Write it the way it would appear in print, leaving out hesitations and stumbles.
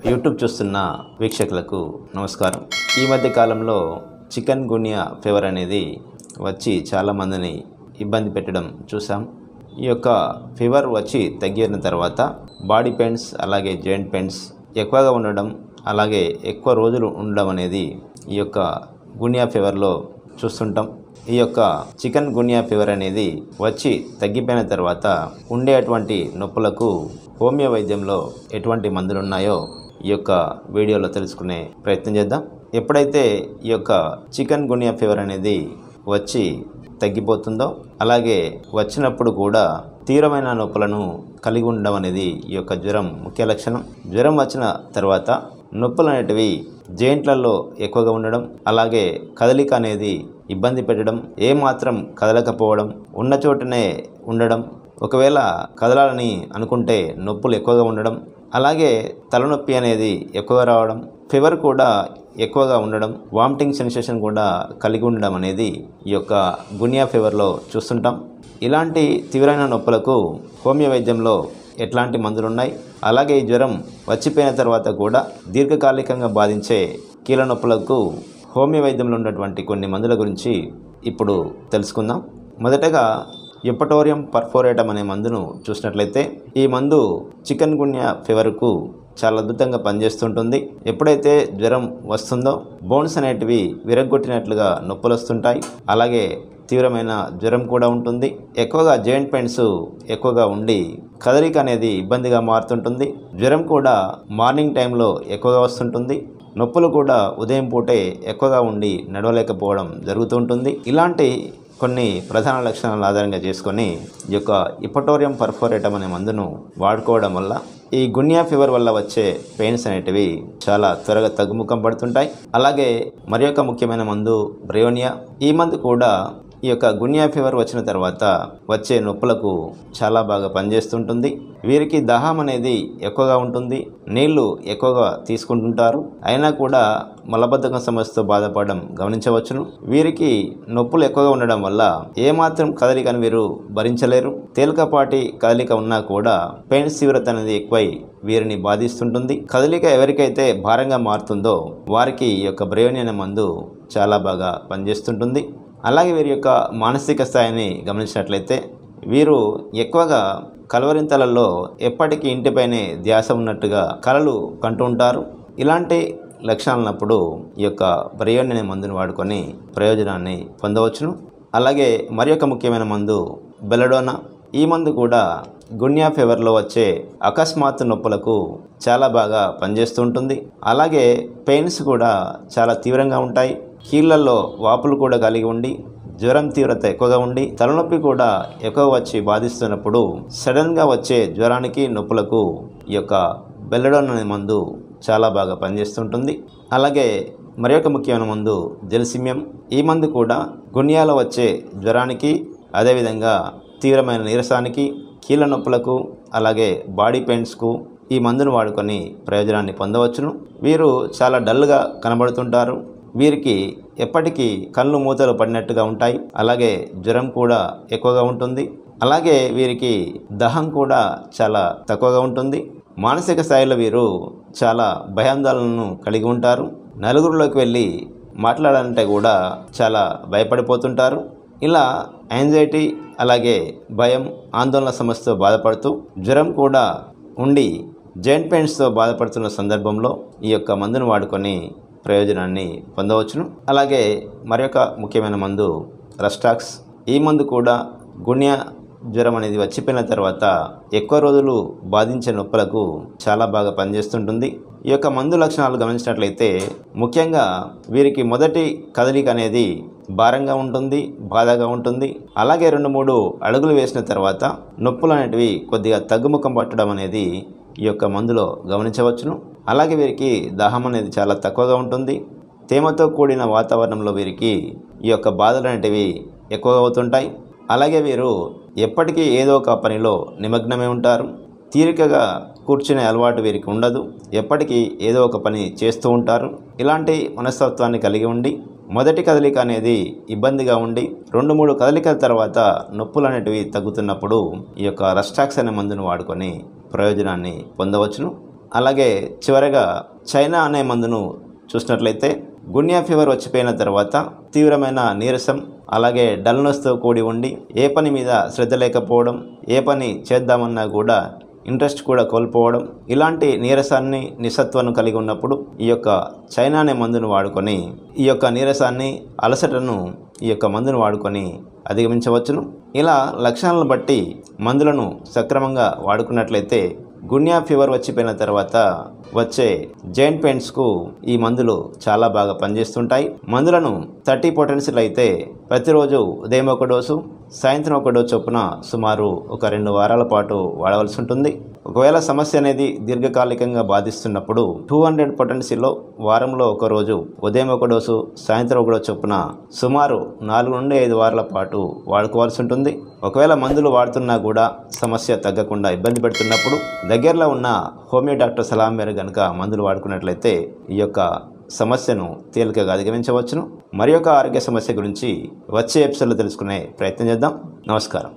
YouTube చూస్తున్న వీక్షకులకు నమస్కారం. ఈ మధ్య కాలంలో చికెన్ గున్యా ఫీవర్ అనేది వచ్చి చాలామందిని ఇబ్బంది పెట్టడం చూసాం. ఈ యొక్క ఫీవర్ వచ్చి తగ్గిన తర్వాత బాడీ పెయిన్స్ అలాగే జాయింట్ పెయిన్స్ ఎక్కువగా ఉండడం, అలాగే ఎక్కువ రోజులు ఉండడం అనేది ఈ యొక్క గున్యా ఫీవర్లో చూస్తుంటాం. ఈ యొక్క చికెన్ గున్యా ఫీవర్ అనేది వచ్చి తగ్గిపోయిన తర్వాత ఉండేటువంటి నొప్పులకు హోమియో వైద్యంలో ఎటువంటి మందులు ఉన్నాయో ఈ యొక్క వీడియోలో తెలుసుకునే ప్రయత్నం చేద్దాం. ఎప్పుడైతే ఈ యొక్క చికెన్ గున్యా ఫీవర్ అనేది వచ్చి తగ్గిపోతుందో, అలాగే వచ్చినప్పుడు కూడా తీవ్రమైన నొప్పులను కలిగి ఉండడం అనేది ఈ యొక్క జ్వరం ముఖ్య లక్షణం. జ్వరం వచ్చిన తర్వాత నొప్పులు అనేటివి జాయింట్లలో ఎక్కువగా ఉండడం, అలాగే కదలిక అనేది ఇబ్బంది పెట్టడం, ఏమాత్రం కదలకపోవడం, ఉన్న చోటనే ఉండడం, ఒకవేళ కదలాలని అనుకుంటే నొప్పులు ఎక్కువగా ఉండడం, అలాగే తలనొప్పి అనేది ఎక్కువగా రావడం, ఫీవర్ కూడా ఎక్కువగా ఉండడం, వామిటింగ్ సెన్సేషన్ కూడా కలిగి ఉండడం అనేది ఈ యొక్క గున్యా ఫీవర్లో చూస్తుంటాం. ఇలాంటి తీవ్రమైన నొప్పులకు హోమియో వైద్యంలో ఎట్లాంటి మందులు ఉన్నాయి, అలాగే ఈ జ్వరం వచ్చిపోయిన తర్వాత కూడా దీర్ఘకాలికంగా బాధించే కీళ్ళ నొప్పులకు హోమియో వైద్యంలో ఉన్నటువంటి కొన్ని మందుల గురించి ఇప్పుడు తెలుసుకుందాం. మొదటగా ఎపటోరియం పర్ఫోరేటమ్ అనే మందును చూసినట్లయితే ఈ మందు చికెన్ గున్యా ఫీవర్కు చాలా అద్భుతంగా పనిచేస్తుంటుంది. ఎప్పుడైతే జ్వరం వస్తుందో బోన్స్ అనేటివి విరగ్గొట్టినట్లుగా నొప్పులు వస్తుంటాయి, అలాగే తీవ్రమైన జ్వరం కూడా ఉంటుంది. ఎక్కువగా జాయింట్ పెయిన్స్ ఎక్కువగా ఉండి కదలిక అనేది ఇబ్బందిగా మారుతుంటుంది. జ్వరం కూడా మార్నింగ్ టైంలో ఎక్కువగా వస్తుంటుంది. నొప్పులు కూడా ఉదయం పూటే ఎక్కువగా ఉండి నడవలేకపోవడం జరుగుతుంటుంది. ఇలాంటి కొన్ని ప్రధాన లక్షణాలను ఆధారంగా చేసుకొని ఈ యొక్క ఎపటోరియం పర్ఫోరేటమ్ అనే మందును వాడుకోవడం వల్ల ఈ గున్యా ఫీవర్ వల్ల వచ్చే పెయిన్స్ అనేటివి చాలా త్వరగా తగ్గుముఖం పడుతుంటాయి. అలాగే మరి యొక్క ముఖ్యమైన మందు బ్రియోనియా. ఈ మందు కూడా ఈ యొక్క గున్యా ఫీవర్ వచ్చిన తర్వాత వచ్చే నొప్పులకు చాలా బాగా పనిచేస్తుంటుంది. వీరికి దాహం అనేది ఎక్కువగా ఉంటుంది, నీళ్లు ఎక్కువగా తీసుకుంటుంటారు, అయినా కూడా మలబద్ధకం సమస్యతో బాధపడడం గమనించవచ్చును. వీరికి నొప్పులు ఎక్కువగా ఉండడం వల్ల ఏమాత్రం కదలికను వీరు భరించలేరు. తేలికపాటి కదలిక ఉన్నా కూడా పెయిన్స్ తీవ్రత అనేది ఎక్కువై వీరిని బాధిస్తుంటుంది. కదలిక ఎవరికైతే భారంగా మారుతుందో వారికి ఈ యొక్క బ్రియోనియా అనే మందు చాలా బాగా పనిచేస్తుంటుంది. అలాగే వీరి యొక్క మానసిక స్థాయిని గమనించినట్లయితే వీరు ఎక్కువగా కలవరింతలలో ఎప్పటికీ ఇంటిపైనే ధ్యాస ఉన్నట్టుగా కలలు కంటూ ఉంటారు. ఇలాంటి లక్షణాలున్నప్పుడు ఈ యొక్క బ్రియోనియా అనే మందును వాడుకొని ప్రయోజనాన్ని పొందవచ్చును. అలాగే మరి యొక్క ముఖ్యమైన మందు బెలడోనా. ఈ మందు కూడా గున్యా ఫీవర్లో వచ్చే అకస్మాత్తు నొప్పులకు చాలా బాగా పనిచేస్తూ ఉంటుంది. అలాగే పెయిన్స్ కూడా చాలా తీవ్రంగా ఉంటాయి. కీళ్ళల్లో వాపులు కూడా కలిగి ఉండి జ్వరం తీవ్రత ఎక్కువగా ఉండి తలనొప్పి కూడా ఎక్కువ వచ్చి బాధిస్తున్నప్పుడు సడన్గా వచ్చే జ్వరానికి నొప్పులకు ఈ యొక్క బెల్లడోనా అనే మందు చాలా బాగా పనిచేస్తుంటుంది. అలాగే మరి యొక్క ముఖ్యమైన మందు జెల్సిమియం. ఈ మందు కూడా గున్యాలో వచ్చే జ్వరానికి, అదేవిధంగా తీవ్రమైన నీరసానికి, కీళ్ళ నొప్పులకు, అలాగే బాడీ పెయిన్స్కు ఈ మందును వాడుకొని ప్రయోజనాన్ని పొందవచ్చును. వీరు చాలా డల్గా కనబడుతుంటారు. వీరికి ఎప్పటికీ కళ్ళు మూతలు పడినట్టుగా ఉంటాయి, అలాగే జ్వరం కూడా ఎక్కువగా ఉంటుంది. అలాగే వీరికి దాహం కూడా చాలా తక్కువగా ఉంటుంది. మానసిక స్థాయిలో వీరు చాలా భయాందోళనను కలిగి ఉంటారు. నలుగురిలోకి వెళ్ళి మాట్లాడాలంటే కూడా చాలా భయపడిపోతుంటారు. ఇలా యాంగ్జైటీ, అలాగే భయం, ఆందోళన సమస్యతో బాధపడుతూ జ్వరం కూడా ఉండి జాయింట్ పెయిన్స్తో బాధపడుతున్న సందర్భంలో ఈ యొక్క మందును వాడుకొని ప్రయోజనాన్ని పొందవచ్చును. అలాగే మరి యొక్క ముఖ్యమైన మందు రస్టాక్స్. ఈ మందు కూడా గున్యా జ్వరం అనేది వచ్చిపోయిన తర్వాత ఎక్కువ రోజులు బాధించే నొప్పులకు చాలా బాగా పనిచేస్తుంటుంది. ఈ యొక్క మందు లక్షణాలు గమనించినట్లయితే ముఖ్యంగా వీరికి మొదటి కదలిక అనేది భారంగా ఉంటుంది, బాధగా ఉంటుంది. అలాగే 2-3 అడుగులు వేసిన తర్వాత నొప్పులు అనేటివి కొద్దిగా తగ్గుముఖం పట్టడం అనేది ఈ యొక్క మందులో గమనించవచ్చును. అలాగే వీరికి దాహం అనేది చాలా తక్కువగా ఉంటుంది. తేమతో కూడిన వాతావరణంలో వీరికి ఈ యొక్క బాధలు అనేటివి ఎక్కువగా అవుతుంటాయి. అలాగే వీరు ఎప్పటికీ ఏదో ఒక పనిలో నిమగ్నమై ఉంటారు. తీరికగా కూర్చునే అలవాటు వీరికి ఉండదు. ఎప్పటికీ ఏదో ఒక పని చేస్తూ ఉంటారు. ఇలాంటి మనస్తత్వాన్ని కలిగి ఉండి మొదటి కదలిక అనేది ఇబ్బందిగా ఉండి 2-3 కదలికల తర్వాత నొప్పులు అనేటివి తగ్గుతున్నప్పుడు ఈ యొక్క రస్టాక్స్ అనే మందును వాడుకొని ప్రయోజనాన్ని పొందవచ్చును. అలాగే చివరగా చైనా అనే మందును చూసినట్లయితే గున్యా ఫీవర్ వచ్చిపోయిన తర్వాత తీవ్రమైన నీరసం, అలాగే డల్నెస్తో కూడి ఉండి ఏ పని మీద శ్రద్ధ లేకపోవడం, ఏ పని చేద్దామన్నా కూడా ఇంట్రెస్ట్ కూడా కోల్పోవడం, ఇలాంటి నీరసాన్ని నిస్సత్వాన్ని కలిగి ఉన్నప్పుడు ఈ యొక్క చైనా అనే మందును వాడుకొని ఈ యొక్క నీరసాన్ని, అలసటను ఈ యొక్క మందును వాడుకొని అధిగమించవచ్చును. ఇలా లక్షణాలను బట్టి మందులను సక్రమంగా వాడుకున్నట్లయితే గున్యా ఫీవర్ వచ్చిపోయిన తర్వాత వచ్చే జాయింట్ పెయిన్స్కు ఈ మందులు చాలా బాగా పనిచేస్తుంటాయి. మందులను 30 పొటెన్షియల్ అయితే ప్రతిరోజు ఉదయం ఒక డోసు, సాయంత్రం ఒక డోసు చొప్పున సుమారు ఒక 2 వారాల పాటు వాడవలసి ఉంటుంది. ఒకవేళ సమస్య అనేది దీర్ఘకాలికంగా బాధిస్తున్నప్పుడు 200 పొటెన్షియల్లో వారంలో ఒక రోజు ఉదయం ఒక డోసు, సాయంత్రం ఒక డోసు చొప్పున సుమారు 4 నుండి 5 వారాల పాటు వాడుకోవాల్సి ఉంటుంది. ఒకవేళ మందులు వాడుతున్నా కూడా సమస్య తగ్గకుండా ఇబ్బంది పెడుతున్నప్పుడు దగ్గరలో ఉన్న హోమియో డాక్టర్ సలహా మేరకు కనుక మందులు వాడుకున్నట్లయితే ఈ యొక్క సమస్యను తేలికగా అధిగమించవచ్చును. మరి యొక్క ఆరోగ్య సమస్య గురించి వచ్చే ఎపిసోడ్లో తెలుసుకునే ప్రయత్నం చేద్దాం. నమస్కారం.